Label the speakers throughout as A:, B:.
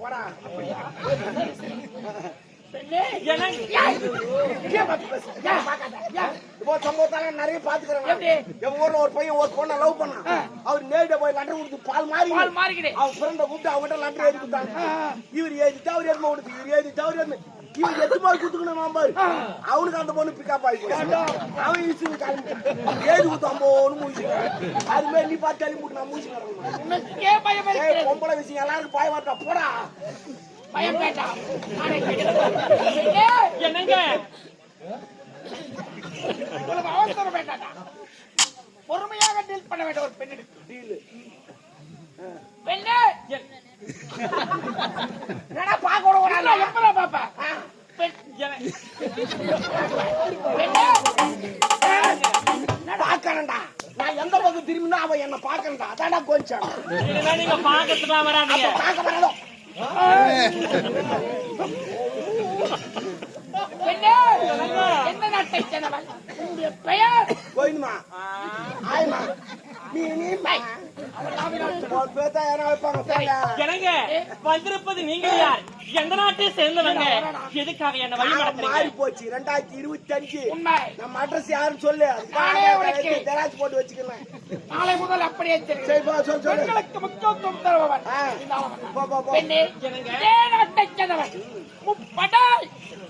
A: போடா. நிறைய பாத்துக்கிறேன். என் ஊர்ல ஒரு பையன் ஒரு பொண்ணை லவ் பண்ணான். அவர் நேரிட்ட போய் லெட்டர் கொடுத்து பால் மாறி அவன் ஃப்ரெண்ட கூப்பிட்டு அவங்ககிட்ட லெட்டர் எழுதி கொடுத்தாங்க. இவர் எழுதிட்டு அவர் எதுமா கொடுத்து இவர் எழுதிட்டு அவர் எதுமா இவன் எதுமா குத்துக்கணும் பாரு. அவனுக்கு அந்த பொண்ணு பிக்கப் ஆகி போச்சு. அவன் ஈஸின்னு கிளம்பி ஏது குத்து அம்போன்னு முடிச்சுக்கிறேன். அது மாதிரி நீ பார்த்து தள்ளி மூட்டு நான் முடிச்சுக்கிறேன். பொம்பளை விஷயம் எல்லாருக்கும் பாய மாட்டா போடா.
B: என்னங்க
C: அவசரம் வேண்டாடா. பொறுமையாக டீல் பண்ண வேண்டிய ஒரு பெண்ணு டீல். பெண்ணே என்னடா பாக்க ஓடறா? எப்படா பாப்பா? பாக்கறேன்டா. நான் எந்த பக்கம் திரும்பினா அவ என்ன பாக்கறேன்டா. அதான்டா கொஞ்சம்.
B: நீங்க பாக்கறதுக்கு வராதீங்க.
C: பாக்க வரதோ. பெண்ணே எந்த நாட்டை சேர்ந்தவள்? உன்னுடைய பெயர்?
A: கோயிலுமா ஆயமா நீ பை
B: எனக்கு வந்திருப்பது நீங்க யார்? எந்த நாட்டை சேர்ந்தவங்க? எதுக்காக என்ன வழி
A: மாறி போச்சு. 2025
C: உண்மை.
A: நம்ம அட்ரஸ் யாரும் சொல்லு. தெராச்சு போட்டு வச்சுக்கலாம்.
C: நாளை முதல் அப்படியே பெண்களுக்கு முக்கியத்துவம் தருபவன். பெண்ணே இதே நாட்டை சேர்ந்தவன் முப்படை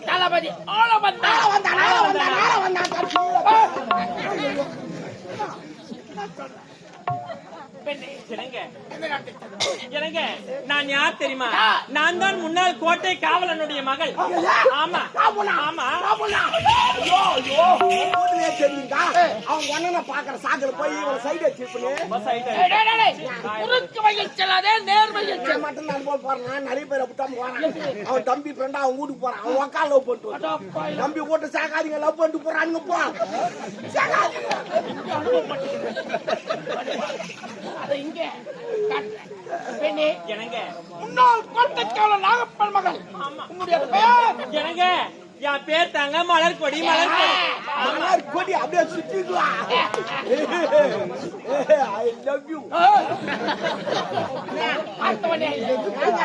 C: தளபதி ஆள வந்தான்.
B: நான் யார் தெரியுமா? நான் தான் முன்னாள் கோட்டை காவலனுடைய மகள். ஆமா ஆமா.
A: அவங்க பாக்குற சாக்கல போய் சைடு மட்டும் நான் போய் போறேன். நிறைய பேர் அப்படித்தான் போறான். அவன் தம்பி ஃப்ரெண்டா அவன் வீட்டுக்கு போறான். அவன் உக்கா லவ் பண்ணிட்டு தம்பி கூட்ட சாக்காதீங்க லவ் பண்ணிட்டு போறானுங்க போ.
C: முன்னாள் கோட்டைக்காவலர் நாகப்பன் மகள். உன்னுடைய பெயர்?
B: எனக்கு என் பேர் தாங்க மலர்கொடி.
A: மலர்கொடி அப்படியே சுத்திக்குவா. I love you.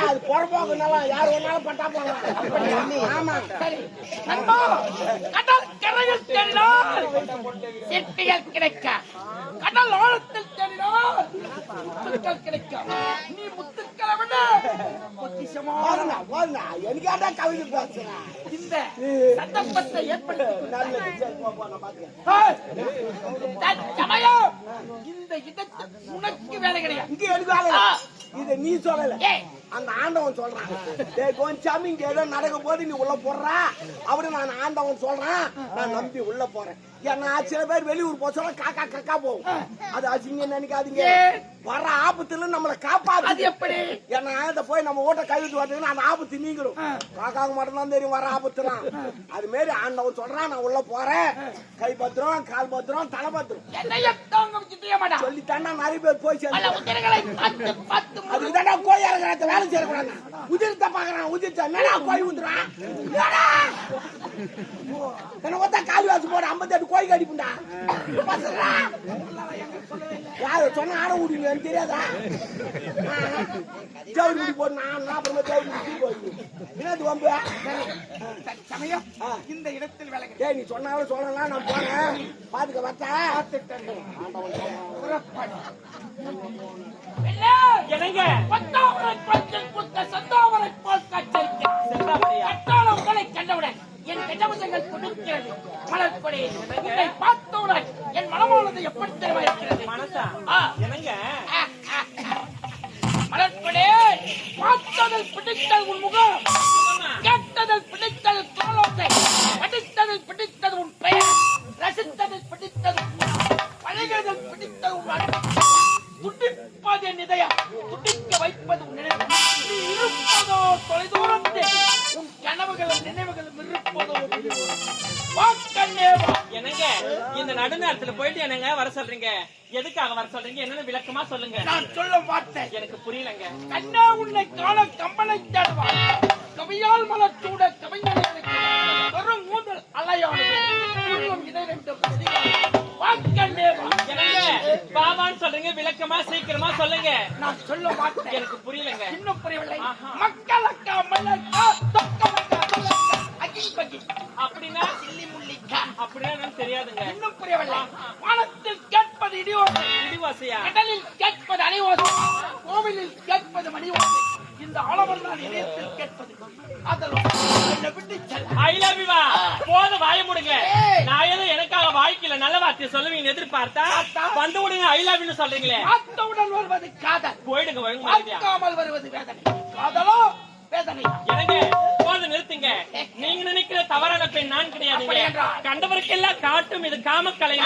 A: அது பொறப்போக்குனால யார் வேணாலும் பட்டா போகலாம். ஆமா
C: சரி. நண்பா கடல் கரையில் தேடினால் சிற்பிகள் கிடைக்க, கடல் ஆழத்தில் தேடினால் முத்துக்கள் கிடைக்கும். நீ முத்துக்களை விட
A: எனக்காண்டா கவிதை பேசுறேன்.
C: இந்த சந்தர்ப்பத்தை ஏற்படுத்தி இந்த இடத்தில் உனக்கு வேலை கிடையாது.
A: இங்க எடுக்காத. இத நீ சொல்லல, அந்த ஆண்டவன் சொல்றான். கொஞ்சம் இங்க ஏதோ நடக்க போது நீ உள்ள போடுறா அப்படி நான் ஆண்டவன் சொல்றேன். நான் நம்பி உள்ள போறேன். ஏன்னா சில பேர் வெளியூர் போக சொல்ல காக்கா கக்கா போகும். அது அசிங்க நினைக்காதீங்க. வர ஆபத்துல நம்மளை காப்பாது.
C: எப்படி?
A: ஏன்னா இதை போய் நம்ம ஓட்ட கைவிட்டு வரதுன்னா அந்த ஆபத்து நீங்களும் காக்காவுக்கு மட்டும்தான் தெரியும் வர ஆபத்துலாம். அது மாரி ஆண்டவன் சொல்றான். நான் உள்ள போறேன். கை பத்திரம் கால் பத்திரம் தலை பத்திரம் சொல்லி தாண்டா நிறைய பேர் போய் அதுக்குதாண்டா கோயில் இறங்குறத வேலை செய்யக்கூடாது. உதிர்த்த பாக்குறான். உதிர்த்த மேடா கோயில் ஊத்துறான். என்ன ஒத்தா காலி வாசு போட 58 கோயில் அடிப்புண்டா. யாரு சொன்ன ஆட விடுவீங்க தெரியாதா? ஜவுரி முடி போடு. நான் அப்புறமா ஜவுரி முடி போய் என்னது வம்பு
C: சமயம் இந்த இடத்தில் வேலை.
A: ஏய் நீ சொன்னாலும் சொல்லலாம். நான் போறேன். பாத்துக்க வச்சா
B: என்னங்க
C: சந்தாவரை போல் காட்சிகளை கண்டவுடன் என் கஜமுதங்கள் துடிக்கிறது. மலர்கொடி உன்னை பார்த்தவுடன் என் மனமானது எப்படி தெரிவா இருக்கிறது?
B: மனசா என்னங்க
C: மலர்கொடி பார்த்ததில் பிடித்தது உன் முகம், கேட்டதில் பிடித்தது தோலோசை, படித்ததில் பிடித்தது உன் பெயர், ரசித்ததில் பிடித்தது பழகியதில் பிடித்தது உன் துடிப்பது என் இதயம், துடிக்க வைப்பது உன் நினைவு. நீ இருப்பதோ தொலைதூரத்தில், உன் கனவுகளும் நினைவுகளும் இருப்பதோ
B: என்னங்க இந்த நடுநேரத்துல போயிட்டு என்னங்க வர சொல்றீங்க? எதுக்காக வர சொல்றீங்க? என்னன்னு விளக்கமா சொல்லுங்க.
C: நான் சொல்ல வார்த்தை
B: எனக்கு புரியலங்க.
C: கண்ணா உன்னை காண கம்பனை தேடுவார். கவியால் மலர் சூட கவிஞர்களுக்கு வரும் மூதல் அலையானது இதை
B: பாபான்னு சொல்றீங்க. விளக்கமா சீக்கிரமா சொல்லுங்க.
C: நான் சொல்ல மாட்டேன்.
B: எனக்கு புரியலங்க.
C: இன்னும் புரியவில்லை. மக்கள்
B: அப்படின்னா அப்படின்னா என்னன்னு தெரியாதுங்க.
C: இன்னும் புரியவில்லை. வானத்தில் கேட்பது இடியோசை,
B: இடிவாசையா?
C: கடலில் கேட்பது அலைவோசை, கோவிலில் கேட்பது மணியோசை, இந்த ஆலமர் நான் இதயத்தில் கேட்பது அதெல்லாம் என்னை விட்டு செல்ல.
B: I love you வா. போத வாய முடுங்க. நான் ஏதோ எனக்காக வாய்க்கல நல்ல வார்த்தை சொல்லுவீங்க எதிர்பார்த்தா வந்து விடுங்க. I love you சொல்றீங்களே.
C: பார்த்தவுடன் வருவது காதல்,
B: போயிடுங்க வருங்க.
C: பார்க்காமல் வருவது வேதனை. காதலோ வேதனை.
B: எனக்கு போத நிறுத்துங்க. நீங்க நினைக்கிற தவறான பெண் நான் கிடையாதுங்க. கண்டவருக்கெல்லாம் காட்டும் இது காமக்கலை.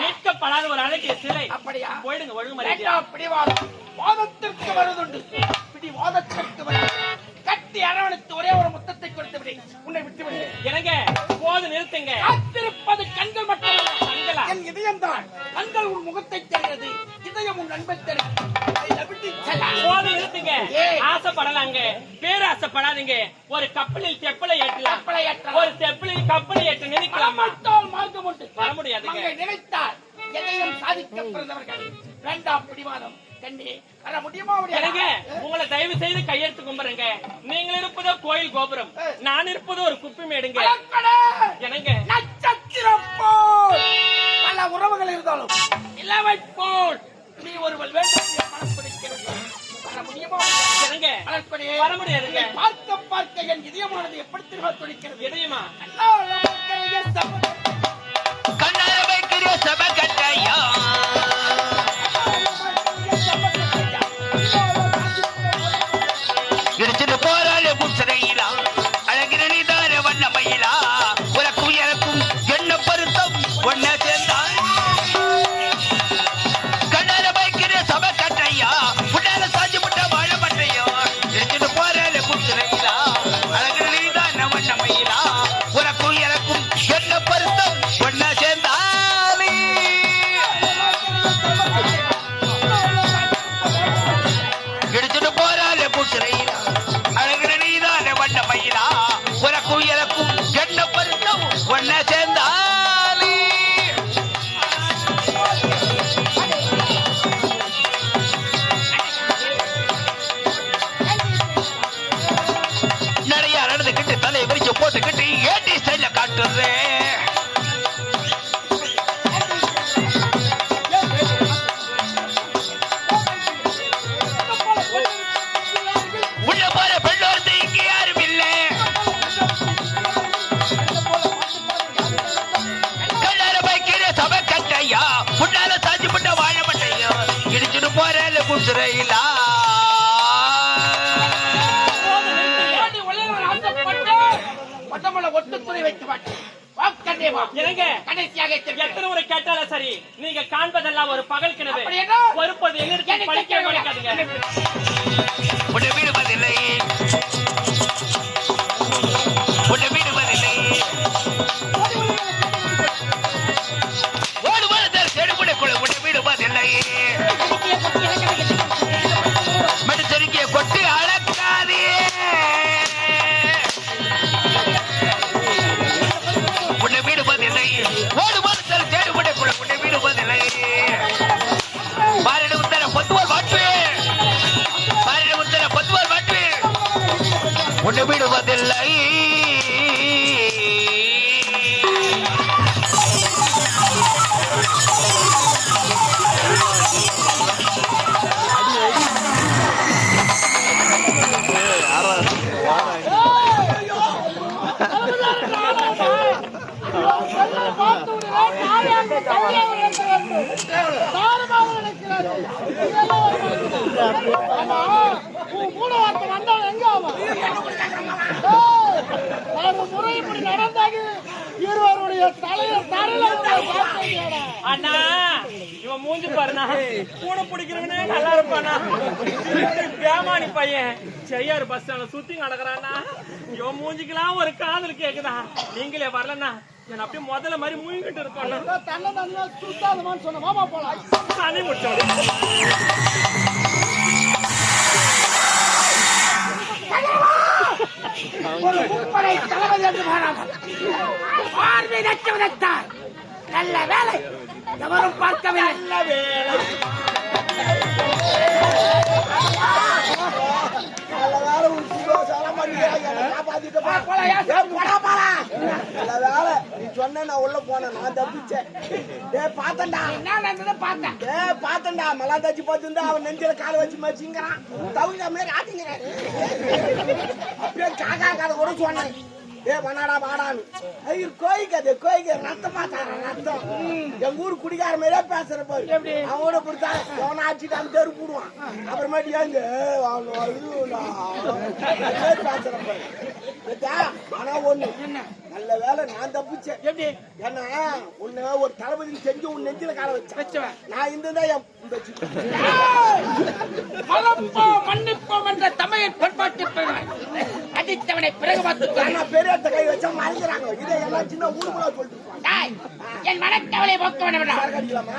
B: மீட்கப்படாத ஒரு அழகிய சிலை.
C: அப்படியா?
B: போயிடுங்க ஒழுங்கு.
C: பிடிவாதம் வாதத்திற்கு வருதுண்டு. பிடிவாதத்திற்கு வருது. கட்டி அரவணைத்து ஒரே ஒரு முத்தத்தை கொடுத்து விடு. உன்னை விட்டு விடு.
B: எனக்கு போது நிறுத்துங்க.
C: காத்திருப்பது கண்கள் மட்டுமல்ல,
B: கண்களா?
C: என் இதயம் தான். கண்கள் உன் முகத்தை தெரிகிறது, இதயம் உன் அன்பை தெரிகிறது.
B: போது நிறுத்துங்க. ஆசைப்படலாங்க, பேராசைப்படாதீங்க. ஒரு கப்பலில் செப்பலை ஏற்றலாம், ஒரு செப்பலில் கப்பலை ஏற்ற நினைக்கலாமா?
C: மார்க்கம் உண்டு,
B: வர முடியாதுங்க.
C: நினைத்தால் எதையும் சாதிக்க பிறந்தவர்கள். வேண்டாம் பிடிவாதம். கண்ணே வர முடியுமா?
B: எனக்கு உங்களை தயவு செய்து கையெடுத்து கும்பிடுங்க. நீங்கள் இருப்பதோ கோயில் கோபுரம், நான் இருப்பதோ ஒரு குப்பி மேடுங்க. எனக்கு
C: நட்சத்திரம் போல் பல உறவுகள் இருந்தாலும் இளவை போல் நீ ஒருவள் வேண்டும் மனப்படுகிறது. வர முடியுமா?
B: எனக்கு வர முடியாதுங்க.
C: பார்க்க பார்க்க என் இதயமானது எப்படி திரும்ப துடிக்கிறது.
B: இதயமா
D: கண்ணார வைக்கிற சபை கட்டையா இடிச்சுட்டு போறாளே புச்சரையிலா அழகிற நீதார வண்ணமையிலா உனக்கும் எனக்கும் என்ன பருத்தம் ஒன்ன சேர்ந்தா கண்ணார வைக்கிற சபை கட்டையா முன்னால சாஞ்சி முட்ட வாழ பட்டையோ இடிச்சுட்டு போறாளே புச்சரையிலா அழகிற நீதார வண்ணமையிலா உனக்கும் எனக்கும் என்ன பருத்தம் ஒன்ன சேர்ந்தாலே இடிச்சுட்டு போறாளே புச்சரையிலா அழகிற நீதான வண்ண மயிலா உனக்கும் எனக்கும் என்ன பருத்தம் ஒன்ன சேர்ந்தாலே நிறைய நடந்துகிட்டு தலை விரிச்சு போட்டுக்கிட்டு ஏட்டி ஸ்டைல காட்டுறேன் உள்ள போற பெண்ணோர்ந்து இங்க யாரும் இல்ல கண்ணார பைக்கிற சபை கட்டையா முன்னால சாஞ்சி முட்ட வாழ மாட்டையோ இடிச்சுட்டு போறேன் குசுரையிலா
C: ஒட்டுத்துறை வைக்க மாட்டேன். கடைசியாக
B: எத்தனை முறை கேட்டாலும் சரி, நீங்க காண்பதெல்லாம் ஒரு பகல் கிணறு. பொறுப்பது எங்க படிக்க மாட்டேங்க.
D: உன்னை விடுவதில்லை உன்னை விடுவதில்லை ஓடு வரதர் செடுபுடைக்குள்ள உன்னை விடுவதில்லை மடிச்சரிக்கைய கொட்டி அழக்காதே உன்னை விடுவதில்லை ஓடு வரதர் செடுபுடைக்குள்ள உன்னை விடுவதில்லை பாரட உத்தர பொத்துவார் வாட்டு பாரட உத்தர பொத்துவார் வாட்டு உன்னை விடுவதில்லை
B: அண்ணா இவன் மூஞ்சி பாருண்ணா, கூட பிடிக்கிறவனே நல்லா இருப்பானா. பேமானி பையன் செய்யாரு பஸ் ஸ்டாண்ட்ல சுத்தி நடக்கிறான்னா, இவன் மூஞ்சிக்கெல்லாம் ஒரு காதல் கேக்குதா. நீங்களே வரலண்ணா என்ன அப்படியே முதல்ல மாதிரி மூங்கிட்டு இருப்பாண்ணா.
C: தன்னை சுத்தாதமான்னு சொன்ன மாமா போலாம்.
B: தனி முடிச்சோம்
C: ஒரு முப்படை தளபதி என்று மாறாமல் பார்வை நட்டுவதைத்தான். நல்ல வேலை, எவரும் பார்க்கவில்லை.
B: நல்ல வேலை.
A: நல்ல வேலை, ஒரு சிவசால மாதிரி திட்ட
C: போலாம்,
A: போடா நல்ல வேலை நீ சொன்ன நான் உள்ள போனேன் நான் தப்பிச்சேன் பார்த்தேன்டா
C: என்ன நடந்தது பார்த்தேன்
A: பார்த்தேன்டா மலாந்தாச்சி பார்த்துருந்தா அவன் நெஞ்சில காலை வச்சு மச்சிங்கிறான் தவிர மாதிரி ஆட்டிங்கிறான் அப்படியே காக்கா கதை கூட சொன்னேன் பண்ணாடா வாடான்னு ஐயோ கோயிக்காது ரத்தம் பார்த்தார ரத்தம் எங்க ஊர் குடிக்கார மாதிரியே பேசுற பாரு அவனோட கொடுத்தா அவனை ஆச்சுட்டு அந்த தெரு போடுவான் அப்புறமேட்டு ஏங்க பேசுற பாரு ஆனா ஒண்ணு நல்ல வேலை நான் தப்பிச்சேன்
C: எப்படி
A: ஏன்னா உன்ன ஒரு தளபதி செஞ்சு உன் நெஞ்சில கால வச்சேன் நான் இந்த
C: மன்னிப்போம் என்ற தமிழ் பண்பாட்டு அடித்தவனை பிறகு
A: பெரிய கை வச்சா மறைஞ்சிறாங்க இதை எல்லாம் சின்ன ஊருக்குள்ள சொல்லிட்டு
C: என் மனக்கவலை போக்க
A: அடிக்கலாமா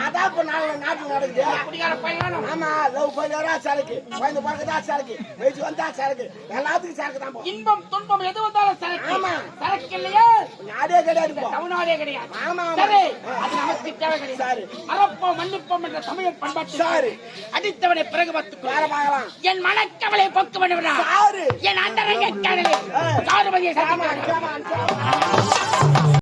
A: அதான் இப்ப நாட்டுல நடக்குது ஆமா லவ் பண்ணா சரக்கு குழந்தை பார்க்கதா சரக்கு வயசு வந்தா சரக்கு எல்லாத்துக்கும் சரக்கு தான்
C: இன்பம் துன்பம் எது வந்தாலும் சரக்கு
A: ஆமா
C: சரக்கு இல்லையா
A: நாடே கிடையாது
C: தமிழ்நாடே கிடையாது
A: ஆமா
C: சரி அது நமக்கு தேவை கிடையாது
A: சரி
C: மறப்போம் மன்னிப்போம் என்ற தமிழ் பண்பாட்டு
A: சரி
C: அடித்தவனை பிறகு பார்த்துக்கோ
A: வேற பார்க்கலாம்
C: என் மனக்கவலை போக்க வேண்டும்
A: சாரு
C: என் அண்டரங்க கடலில் சாருமதியை
A: சாமான்